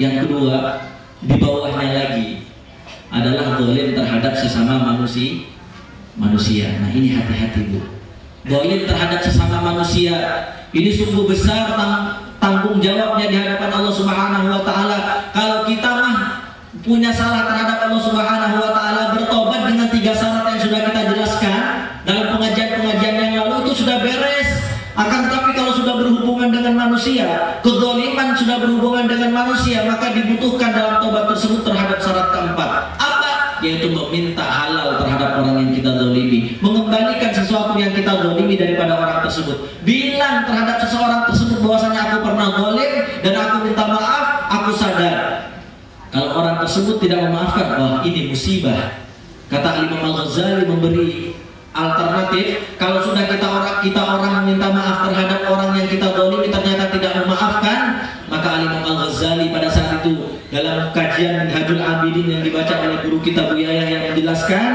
Yang kedua, di bawahnya lagi adalah zalim terhadap sesama manusia. Nah, ini hati-hati, Bu. Zalim terhadap sesama manusia ini sungguh besar tanggung jawabnya di hadapan Allah Subhanahu wa taala. Kalau kita mah punya salah terhadap Allah Subhanahu wa taala, bertobat dengan 3 syarat yang sudah kita jelaskan dalam pengajian-pengajian yang lalu, itu sudah beres. Akan tetapi kalau sudah berhubungan dengan manusia, kezaliman sudah berhubungan dengan manusia, maka dibutuhkan dalam tobat tersebut terhadap syarat keempat. Apa? Yaitu meminta halal terhadap orang yang kita zalimi, mengembalikan sesuatu yang kita zalimi daripada orang tersebut. Bilang terhadap seseorang tersebut bahwasanya aku pernah zalim dan aku minta maaf, aku sadar. Kalau orang tersebut tidak memaafkan, wah ini musibah. Kata Imam Al-Ghazali memberi alternatif, kalau sudah kita orang meminta maaf terhadap orang yang kita zalimi ternyata tidak memaafkan, maka Imam Al-Ghazali pada saat itu dalam kajian Minhajul Abidin yang dibaca oleh guru kita Bu Yayah yang menjelaskan,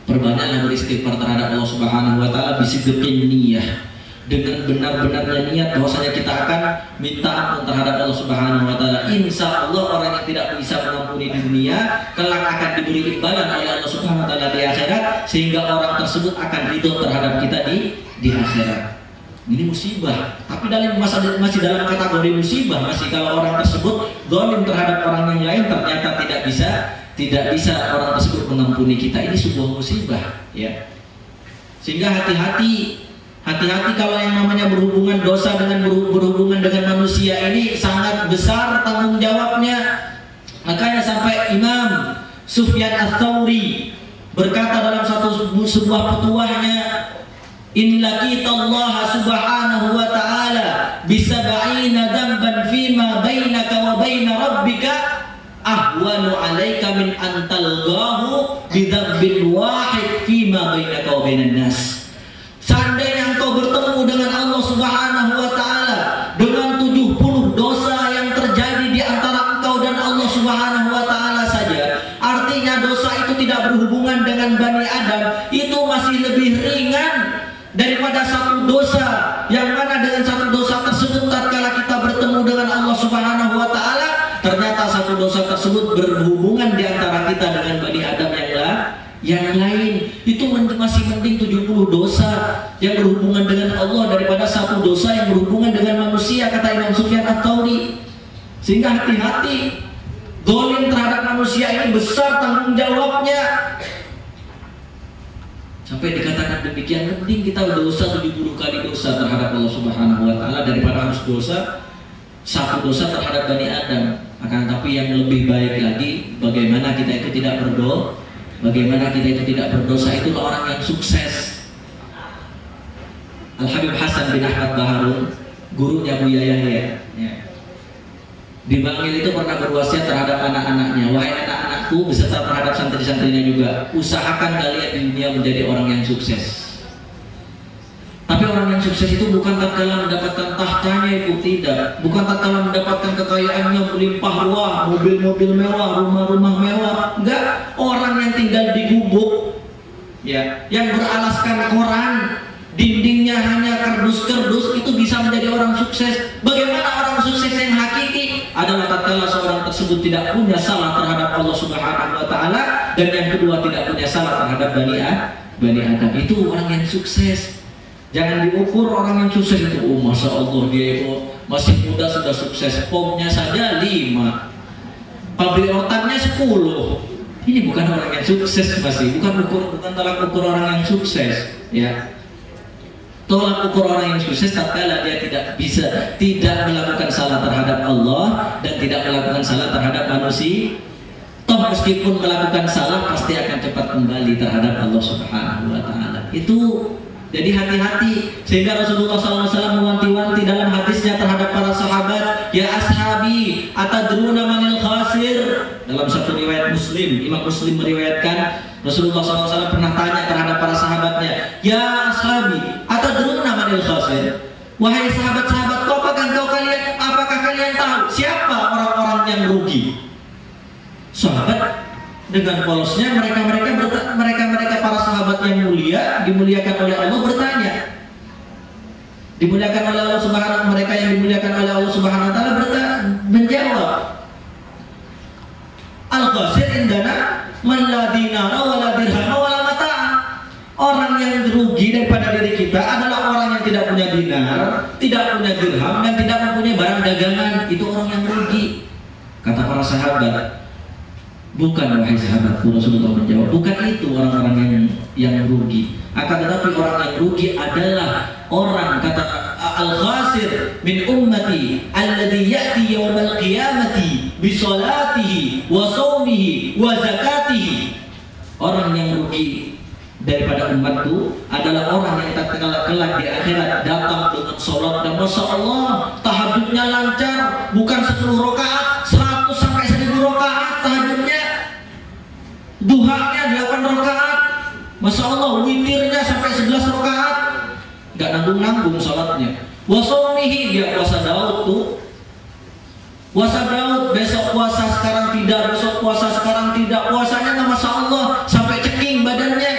perbanyaklah beristighfar terhadap Allah Subhanahu wa taala bisidqin niyah, dengan benar-benarnya niat bahwasanya kita akan minta ampun terhadap Allah Subhanahu wa taala. Insya Allah orang yang tidak bisa mengampuni di dunia kelak akan diberi imbalan oleh Allah Subhanahu wa taala di akhirat, sehingga orang tersebut akan ridho terhadap kita di akhirat. Ini musibah, tapi masih dalam kategori musibah, masih kalau orang tersebut zalim terhadap orang yang lain ternyata tidak bisa orang tersebut mengampuni kita. Ini sebuah musibah, ya. Sehingga hati-hati kalau yang namanya berhubungan dosa dengan berhubungan dengan manusia ini sangat besar tanggung jawabnya. Makanya sampai Imam Sufyan Ats-Tsauri berkata dalam sebuah petuahnya, in laqitallaha subhanahu wa ta'ala bisab'ina dzamban fima bainaka wa baina rabbika ahwanu 'alaika min an talqahu bidzambin wahid fima bainaka wa bainan nas. Seandainya engkau bertemu dengan Allah Subhanahu wa taala dengan 70 dosa yang terjadi di antara engkau dan Allah Subhanahu wa taala saja, artinya dosa itu tidak berhubungan dengan Bani Adam, itu masih lebih ringan daripada satu dosa, yang mana dengan satu dosa tersebut tatkala kita bertemu dengan Allah Subhanahu wa taala, ternyata satu dosa tersebut berhubungan di antara kita dengan Bani Adam yang lain. Itu masih mending 70 dosa yang berhubungan dengan Allah daripada satu dosa yang berhubungan dengan manusia, kata Imam Sufyan Ats-Tsauri. Sehingga hati-hati, zalim terhadap manusia ini besar tanggung jawabnya. Sampai dikatakan demikian, mending kita dosa 70 kali dosa terhadap Allah Subhanahu wa taala daripada harus satu dosa terhadap Bani Adam. Akan tapi yang lebih baik lagi, bagaimana kita itu tidak berdosa. Bagaimana kita itu tidak berdosa, itulah orang yang sukses. Al-Habib Hasan bin Ahmad Baharun, gurunya Bu Yayah ya. Di Bangil itu pernah berwasiat terhadap anak-anaknya, wahai anak-anakku, beserta terhadap santri-santrinya juga, usahakan kalian di dunia menjadi orang yang sukses. Tapi orang yang sukses itu bukan tatkala mendapatkan tahtanya, itu tidak. Bukan tatkala mendapatkan kekayaannya melimpah ruah, mobil-mobil mewah, rumah-rumah mewah. Enggak, orang yang tinggal di gubuk, ya, yang beralaskan koran, dindingnya hanya kardus-kardus, itu bisa menjadi orang sukses. Bagaimana orang sukses yang hakiki? Adalah tatkala seorang tersebut tidak punya salah terhadap Allah Subhanahu wa taala, dan yang kedua tidak punya salah terhadap Bani Adam. Itu orang yang sukses. Jangan diukur orang yang sukses itu, oh masya Allah dia itu masih muda sudah sukses, pomnya saja 5, pabrik rotannya 10. Ini bukan orang yang sukses, bukan tolak ukur orang yang sukses, ya. Tolak ukur orang yang sukses tatkala dia tidak melakukan salah terhadap Allah dan tidak melakukan salah terhadap manusia. Toh meskipun melakukan salah pasti akan cepat kembali terhadap Allah Subhanahu wa taala. Itu jadi hati-hati, sehingga Rasulullah SAW mewanti-wanti dalam hadisnya terhadap para sahabat, ya ashabi, atadruna manil khasir. Dalam satu riwayat Muslim, Imam Muslim meriwayatkan, Rasulullah SAW pernah tanya terhadap para sahabatnya, ya ashabi, atadruna manil khasir. Wahai sahabat-sahabatku, apakah kalian tahu siapa orang-orang yang rugi? Sahabat dengan polosnya mereka para sahabat yang mulia, dimuliakan oleh Allah, bertanya. Dimuliakan oleh Allah Subhanahu, mereka yang dimuliakan oleh Allah Subhanahu wa taala menjawab, Man la dinara wa la dirham wa la mata'. Orang yang rugi daripada diri kita adalah orang yang tidak punya dinar, tidak punya dirham, dan tidak mempunyai barang dagangan. Itu orang yang rugi. Kata para sahabat, bukan wahai sahabatku, Rasulullah menjawab, bukan itu orang-orang yang rugi. Akan tetapi orang yang rugi adalah orang, kata al-khasir min ummati alladhi ya'ti yawmal qiyamati bi salatihi wa shaumihi wa zakatihi. Orang yang rugi daripada umatku adalah orang yang tak kelak di akhirat datang dengan sholat dan masya Allah tahajudnya lancar, bukan 10 rakaat, 100 sampai 1000 rakaat tahajudnya, duhanya 8 rakaat, masya Allah witirnya sampai 11 rakaat, nggak nanggung-nanggung sholatnya. Wasomihi, dia puasa Daud tuh, puasa Daud, besok puasa sekarang tidak, besok puasa sekarang tidak, puasanya nggak masya Allah sampai ceking badannya,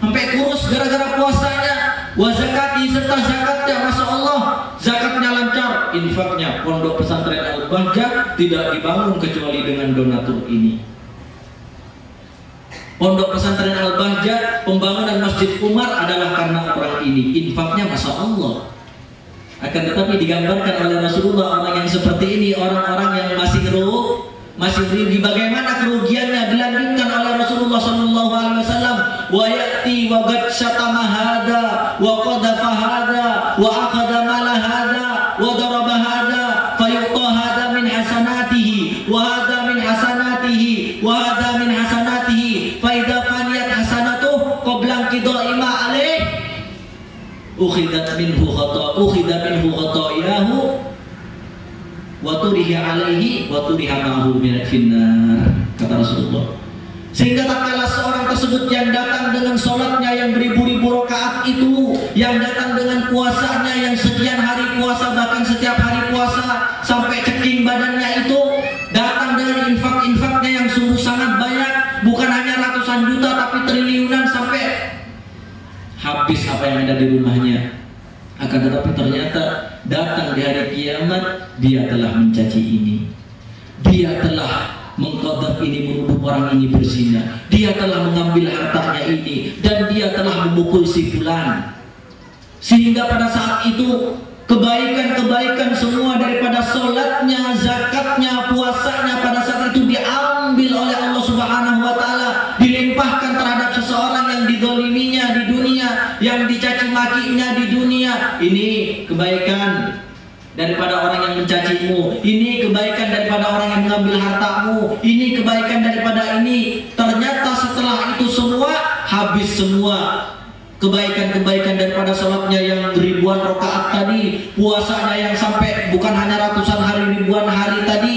sampai kurus gara-gara puasanya. Wa zakati, serta zakatnya masya Allah zakatnya lancar, infaknya. Pondok pesantren Al-Bahjah tidak dibangun kecuali dengan donatur ini. Pondok pesantren Al-Bahjah, pembangunan Masjid Umar adalah karena orang ini, infaknya masya Allah. Akan tetapi digambarkan oleh Rasulullah orang yang seperti ini, orang-orang yang masih rugi. Bagaimana kerugiannya dilanjutkan oleh Rasulullah sallallahu alaihi wasallam, wa ya'ti wa qad syatama hada wa qadafa hada wa akhadha mala hada wa daraba hada fayuqta hada min hasanatihi wa hada min hasanatihi wa hada min hasanatihi fa idza faniyat hasanatuhu qabla qidai ma alaih ukhidat minhu khatayahu wa turiha alaihi wa turiha ma'ahu min finnar, kata Rasulullah. Sehingga tak kalah seorang tersebut yang datang dengan sholatnya yang beribu-ribu rakaat itu, yang datang dengan puasanya yang sekian hari puasa, bahkan setiap hari puasa sampai ceking badannya itu, datang dengan infak-infaknya yang sungguh sangat banyak, bukan hanya ratusan juta tapi triliunan, sampai habis apa yang ada di rumahnya. Akan tetapi ternyata datang di hari kiamat, dia telah mencaci ini, dia telah mengqadzaf ini, menuduh orang ini berzina, dia telah mengambil hartanya ini, dan dia telah memukul si fulan. Sehingga pada saat itu kebaikan-kebaikan semua daripada sholatnya, zakatnya, puasanya pada saat itu diambil oleh Allah Subhanahu wa Ta'ala, dilimpahkan terhadap seseorang yang didoliminya di dunia, yang dicaci makinya di dunia. Ini kebaikan daripada orang yang mencacimu, ini kebaikan daripada orang yang mengambil hartamu, ini kebaikan daripada ini. Ternyata setelah itu semua habis semua kebaikan-kebaikan daripada sholatnya yang ribuan rakaat tadi, puasanya yang sampai bukan hanya ratusan hari, ribuan hari tadi,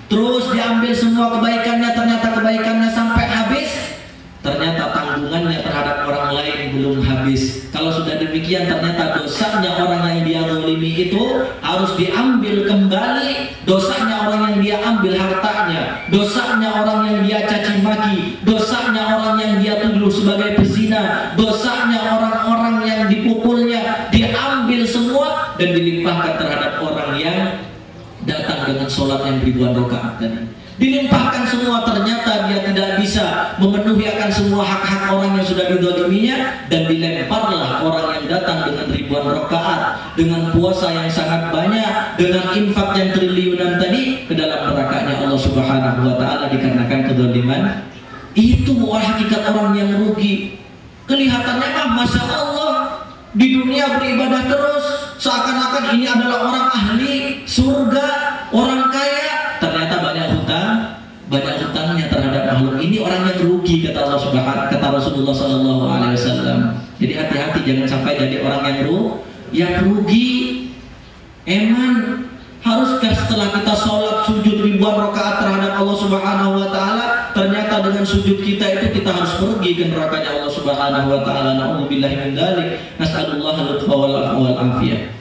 terus diambil semua kebaikannya. Ternyata kebaikannya sampai habis, ternyata tanggungannya terhadap orang lain belum habis. Kalau sudah demikian, ternyata dosanya orang yang dia zalimi itu harus diambil kembali. Dosanya orang yang dia ambil hartanya, dosanya orang yang dia caci maki, dosanya orang yang dia tuduh sebagai pezina, dosanya orang-orang yang dipukulnya, diambil semua dan dilimpahkan terhadap orang yang datang dengan sholat yang ribuan rakaat tadi. Dilimpahkan semua, ternyata dia tidak bisa memenuhi akan semua hak-hak orang yang sudah didoliminya, dan dilemparlah orang yang datang dengan ribuan rakaat, dengan puasa yang sangat banyak, dengan infak yang triliunan tadi, ke dalam nerakanya Allah Subhanahu wa Ta'ala dikarenakan kedoliman. Itu hakikat orang yang rugi. Kelihatannya mah masya Allah di dunia beribadah terus, seakan-akan ini adalah orang ahli surga, orang kaya. Ternyata banyak hutangnya terhadap makhluk. Ini orang yang rugi, kata Allah Subhanahu, kata Rasulullah Sallallahu Alaihi Wasallam. Jadi hati-hati, jangan sampai jadi orang yang rugi. Eman, haruskah setelah kita sholat sujud ribuan rakaat terhadap Allah Subhanahu Wa Taala, ternyata dengan sujud kita itu kita harus pergi ke nerakanya Allah Subhanahu Wa Taala? Na'udzubillahi min dzalik. Nas'alullah al-lutfa wal afwa wal afiyah.